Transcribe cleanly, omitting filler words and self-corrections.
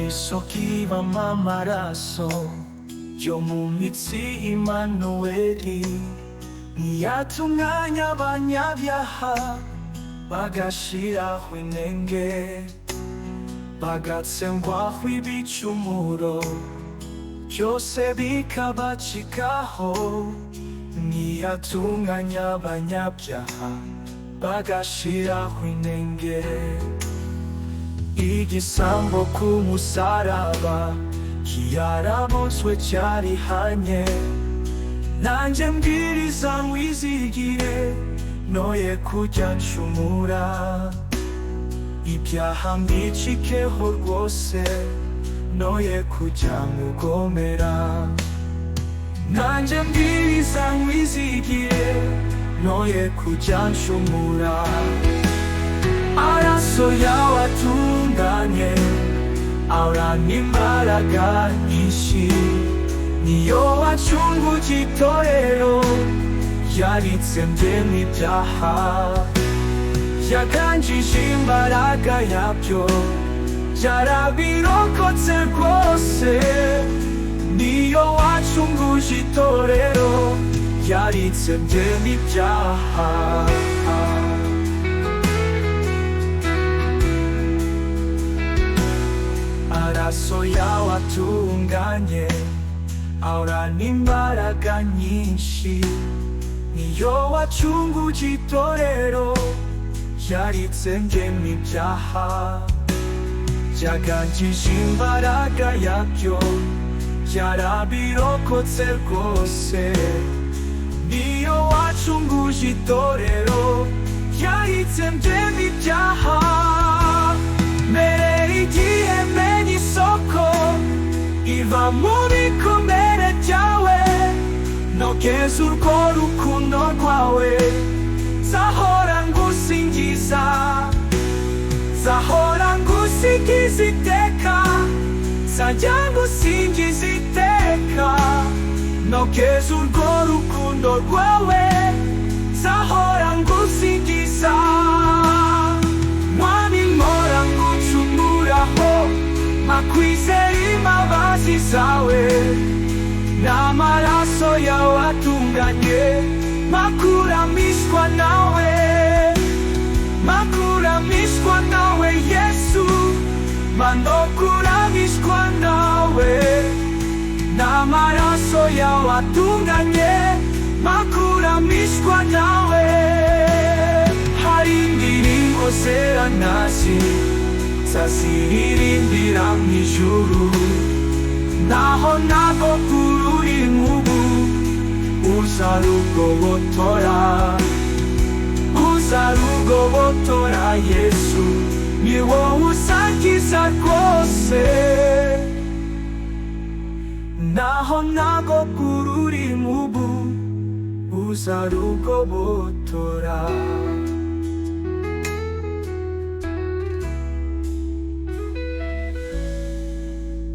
isokivamo amaraso yo mu mitsi Imanueli, ntiyatunganya abanyabyaha bagashiraho inenge, bagatsembwaho ibicumuro byose bikabacikaho. Ntiyatunganya abanyabyaha bagashiraho inenge. Igisambo ku musaraba cyaraboswe cyarihanye, nanjye mbwiriza mwizigire noye kujya ncumura, ibyaha mbicikeho rwose noye kujya mugomera. Nanjye mbwiriza mwizigire noye kujya ncumura, amaraso yawe atunganye ahorana imbaraga nyinshi, niyo wacunguje itorero yaritsembye n'ibyaha, yaganjije imbaraga yabyo byarabirokotse rwose. Niyo wacunguje itorero yaritsembye n'ibyaha. Amaraso yawe atunganye ahorana imbaraga nyinshi, niyo wacunguje itorero yaritsembye n'ibyaha, byaganjije imbaraga yabyo byarabirokotse rwose. Niyo wacunguje itorero yaritsembye n'ibyaha. Mbere igihe menya isoko iva mu bikomere byawe, nogeza urwo rukundo rwawe, nzahora ngusingiza, nzahora ngusingiza iteka, nzajya ngusingiza iteka. Nogeza urwo rukundo rwawe, nzahora ngusingiza. Mwami mpora ngucumuraho, makwizera imbabazi zawe, n'amaraso yawe atunganye makuramishwa nawe, makuramishwa nawe Yesu, manokuramishwa nawe, n'amaraso yawe atunganye makuramishwa nawe. Hari indirimbo zera ntazi nzaziririmbira mu ijuru, naho ntabwo kururi nk'ubu uzarugobotora, uzarugobotora Yesu, ni wowe usangiza rwose, naho ntabwo kururi nk'ubu uzarugobotora.